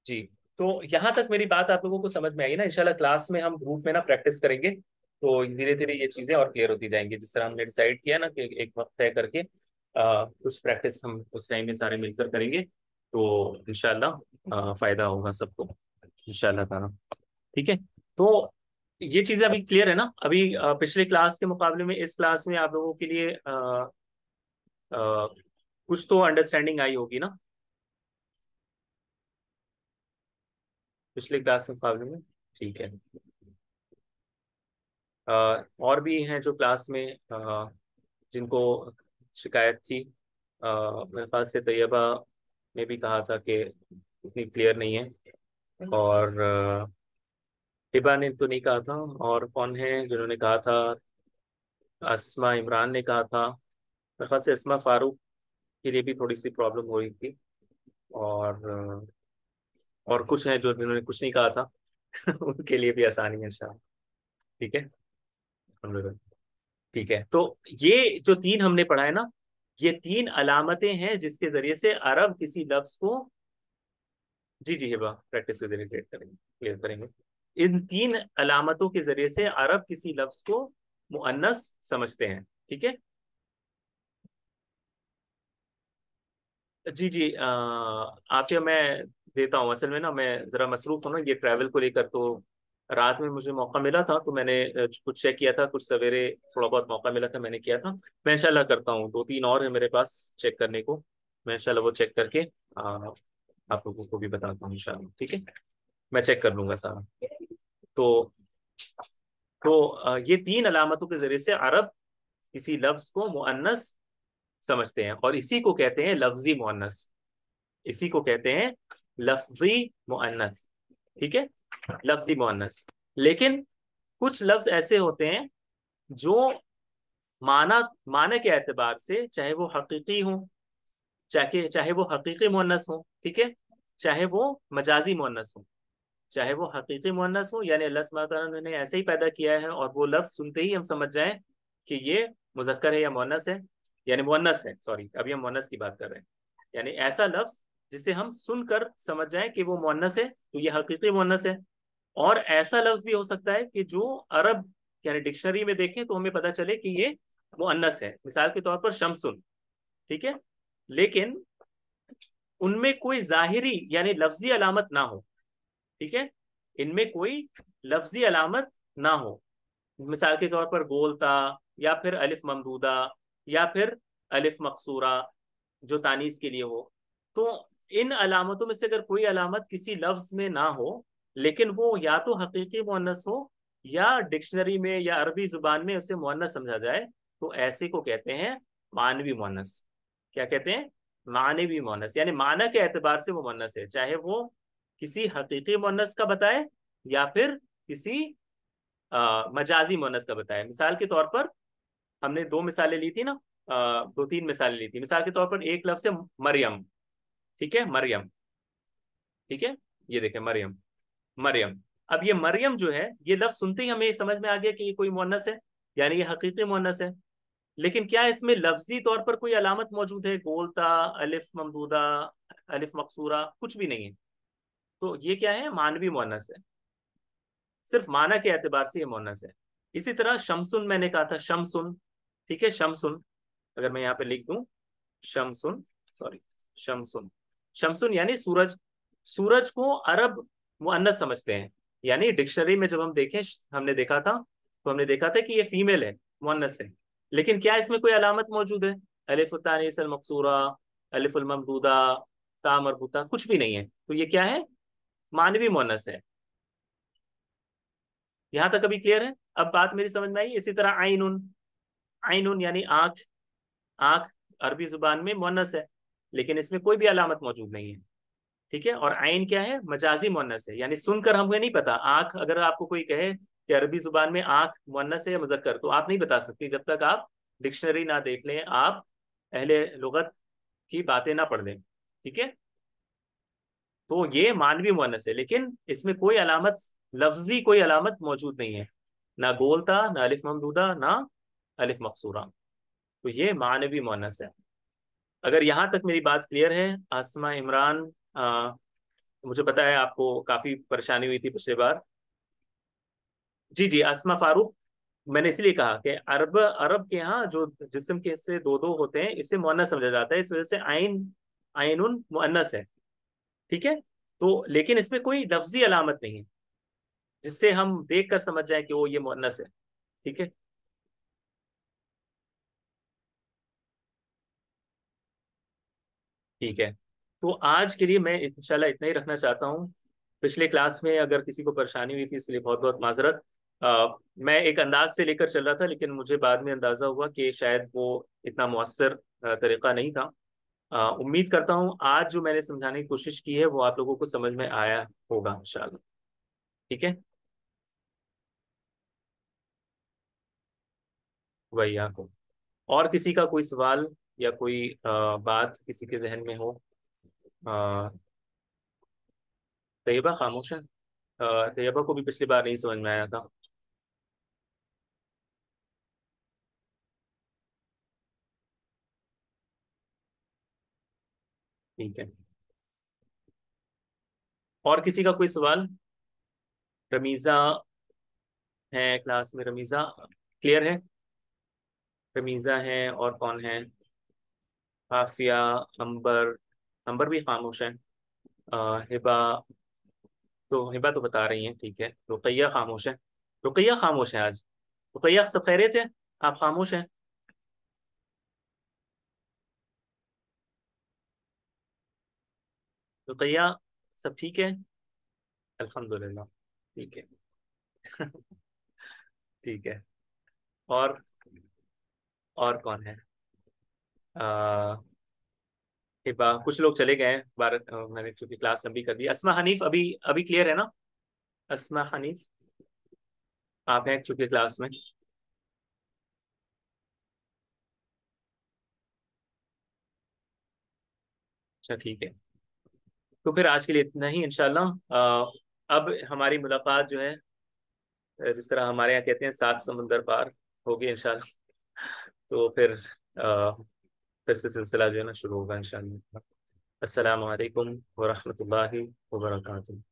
जी। तो यहाँ तक मेरी बात आप लोगों को समझ में आई ना? इंशाल्लाह क्लास में हम ग्रुप में ना प्रैक्टिस करेंगे तो धीरे धीरे ये चीजें और क्लियर होती जाएंगी। जिस तरह हमने डिसाइड किया ना कि एक वक्त तय करके कुछ प्रैक्टिस हम उस टाइम में सारे मिलकर करेंगे तो इंशाल्लाह फायदा होगा सबको इंशाल्लाह ताला। ठीक है। तो ये चीजें अभी क्लियर है ना? अभी पिछले क्लास के मुकाबले में इस क्लास में आप लोगों के लिए कुछ तो अंडरस्टैंडिंग आई होगी ना पिछले क्लास के मुकाबले में? ठीक है। और भी हैं जो क्लास में जिनको शिकायत थी। मेरे ख्याल से तैयबा ने भी कहा था कि उतनी क्लियर नहीं है। और हिबा ने तो नहीं कहा था। और कौन है जिन्होंने कहा था? अस्मा इमरान ने कहा था। मेरे ख्याल से अस्मा फारूक के लिए भी थोड़ी सी प्रॉब्लम हो रही थी। और और कुछ हैं जो जिन्होंने कुछ नहीं कहा था उनके लिए भी आसानी है शायद। ठीक है। ठीक है। तो ये जो तीन हमने पढ़ा है ना, ये तीन अलामतें हैं जिसके जरिए से अरब किसी लफ्ज को। जी जी हिबा, प्रैक्टिस के जरिए क्लियर करेंगे, क्लियर करेंगे। इन तीन अलामतों के जरिए से अरब किसी लफ्ज को मुअन्नस समझते हैं। ठीक है। जी जी आफिया मैं देता हूँ। असल में ना मैं जरा मसरूफ हूँ ना ये ट्रैवल को लेकर। तो रात में मुझे मौका मिला था तो मैंने कुछ चेक किया था, कुछ सवेरे थोड़ा बहुत मौका मिला था मैंने किया था। मैं इंशाल्लाह करता हूँ, दो तीन और है मेरे पास चेक करने को। मैं इंशाल्लाह वो चेक करके आप लोगों को भी बताता हूँ इंशाल्लाह। ठीक है। मैं चेक कर लूंगा सारा। तो ये तीन अलामतों के जरिए से अरब किसी लफ्ज को मुअन्नस समझते हैं और इसी को कहते हैं लफ्जी मुअन्नस। इसी को कहते हैं लफ्जी मुअन्नस। ठीक है। लफ्जी मुअन्नस। लेकिन कुछ लफ्ज ऐसे होते हैं जो माना माने के एतबार से चाहे वो हकीकी हो, चाहे चाहे वो हकीकी मुअन्नस हो, ठीक है, चाहे वो मजाजी मुअन्नस हो। चाहे वो हकीकी मुअन्नस हो यानी अल्लाह सुब्हानहू व तआला ने ऐसे ही पैदा किया है और वो लफ्ज सुनते ही हम समझ जाएं कि ये मुजक्कर है या मुअन्नस है, यानी मुअन्नस है। सॉरी, अभी हम मुअन्नस की बात कर रहे हैं। यानी ऐसा लफ्ज जिसे हम सुनकर समझ जाएं कि वो मुअन्नस है तो ये हकीकी मुअन्नस है। और ऐसा लफ्ज भी हो सकता है कि जो अरब यानी डिक्शनरी में देखें तो हमें पता चले कि ये मुअन्नस है। मिसाल के तौर पर शमसुन। ठीक है। लेकिन उनमें कोई जाहिरी यानी लफ्जी अलामत ना हो। ठीक है। इनमें कोई लफ्जी अलामत ना हो। मिसाल के तौर पर गोलता, या फिर अलिफ ममदूदा, या फिर अलिफ मकसूरा जो तानीस के लिए हो। तो इन अलामतों में से अगर कोई अलामत किसी लफ्ज में ना हो लेकिन वो या तो हकीकी मुअन्नस हो या डिक्शनरी में या अरबी जुबान में उसे मुअन्नस समझा जाए तो ऐसे को कहते हैं मानवी मुअन्नस। क्या कहते हैं? मानवी मुअन्नस। यानी माना के एतबार से वो मुअन्नस है, चाहे वो किसी हकीकी मुअन्नस का बताए या फिर किसी मजाजी मुअन्नस का बताए। मिसाल के तौर पर हमने दो मिसालें ली थी ना, दो तीन मिसालें ली थी। मिसाल के तौर पर एक लफ्ज है मरियम। ठीक है, मरियम। ठीक है। ये देखें मरियम, मरियम। अब ये मरियम जो है ये लफ्ज सुनते ही हमें समझ में आ गया कि ये कोई मुअन्नस है, यानी ये हकीकी मुअन्नस है। लेकिन क्या इसमें लफ्जी तौर पर कोई अलामत मौजूद है? गोलता, अलिफ ममदूदा, अलिफ मकसूरा कुछ भी नहीं है। तो ये क्या है? मानवी मुअन्नस है। सिर्फ माना के एतबार से ये मुअन्नस है। इसी तरह शमसुन मैंने कहा था, शमसुन। ठीक है, शमसुन। अगर मैं यहाँ पे लिख दूं शमसुन, सॉरी, शमसुन। शमसुन यानी सूरज। सूरज को अरब मुअन्नस समझते हैं। यानी डिक्शनरी में जब हम देखें, हमने देखा था तो हमने देखा था कि ये फीमेल है, मुअन्नस है। लेकिन क्या इसमें कोई अलामत मौजूद है? अलिफ तानीस अल मकसूरा, अलिफ अल ममदूदा, ता मरबूता कुछ भी नहीं है। तो ये क्या है? मानवी मुअन्नस है। यहां तक अभी क्लियर है? अब बात मेरी समझ में आई? इसी तरह आइनुन। आइनुन यानी आंख। आंख अरबी जुबान में मुअन्नस है लेकिन इसमें कोई भी अलामत मौजूद नहीं है। ठीक है। और आइन क्या है? मजाजी मुअन्नस है, यानी सुनकर हमें नहीं पता। आंख, अगर आपको कोई कहे कि अरबी जुबान में आंख मुअन्नस है या मुजक्कर तो आप नहीं बता सकती जब तक आप डिक्शनरी ना देख लें, आप अहले लुगत की बातें ना पढ़ लें। ठीक है। तो ये मानवी मुअन्नस है लेकिन इसमें कोई अलामत, लफ्जी कोई अलामत मौजूद नहीं है। ना गोलता, ना अलिफ ममदूदा, ना अलिफ मकसूरा। तो ये मानवी मुअन्नस है। अगर यहां तक मेरी बात क्लियर है आसमा इमरान, मुझे पता है आपको काफी परेशानी हुई थी पिछली बार। जी जी, अस्मा फारूक। मैंने इसलिए कहा कि अरब अरब के यहाँ जो जिस्म के हिस्से दो दो होते हैं, इसे मुअन्नस समझा जाता है, इस वजह से आइन, आइनुन मुअन्नस है। ठीक है। तो लेकिन इसमें कोई लफ्जी अलामत नहीं है जिससे हम देख कर समझ जाए कि वो ये मुअन्नस है। ठीक है। ठीक है। तो आज के लिए मैं इंशाल्लाह इतना ही रखना चाहता हूँ। पिछले क्लास में अगर किसी को परेशानी हुई थी, इसलिए बहुत बहुत माजरत। मैं एक अंदाज से लेकर चल रहा था, लेकिन मुझे बाद में अंदाजा हुआ कि शायद वो इतना मुअस्सर तरीका नहीं था। उम्मीद करता हूँ आज जो मैंने समझाने की कोशिश की है वो आप लोगों को समझ में आया होगा इंशाल्लाह। ठीक है। वही आपको, और किसी का कोई सवाल या कोई बात किसी के जहन में हो? अ, तैयबा खामोश है। तैयबा को भी पिछली बार नहीं समझ में आया था। ठीक है। और किसी का कोई सवाल? रमीजा है क्लास में? रमीजा क्लियर है? रमीजा है, और कौन है? आफिया, अंबर। अंबर भी खामोश है। हिबा, तो हिबा तो बता रही है। ठीक है। रुकैया खामोश है। रुकैया खामोश है आज। रुकैया सब खैरियत है? आप खामोश हैं? रुकैया, सब ठीक है? अल्हम्दुलिल्लाह। ठीक है। ठीक है। और और कौन है? आ, हिबा, कुछ लोग चले गए हैं भारत, मैंने चूंकि क्लास लंबी कर दी। अस्मा हनीफ अभी अभी क्लियर है ना? अस्मा हनीफ, आप हैं चूंकि क्लास में। अच्छा ठीक है। तो फिर आज के लिए इतना ही इंशाल्लाह। अब हमारी मुलाकात जो है, जिस तरह हमारे यहाँ कहते हैं, सात समंदर पार होगी इंशाल्लाह। तो फिर से सिलसिला जो है ना शुरू होगा इंशाल्लाह। अस्सलाम वालेकुम व रहमतुल्लाहि व बरकातुहू।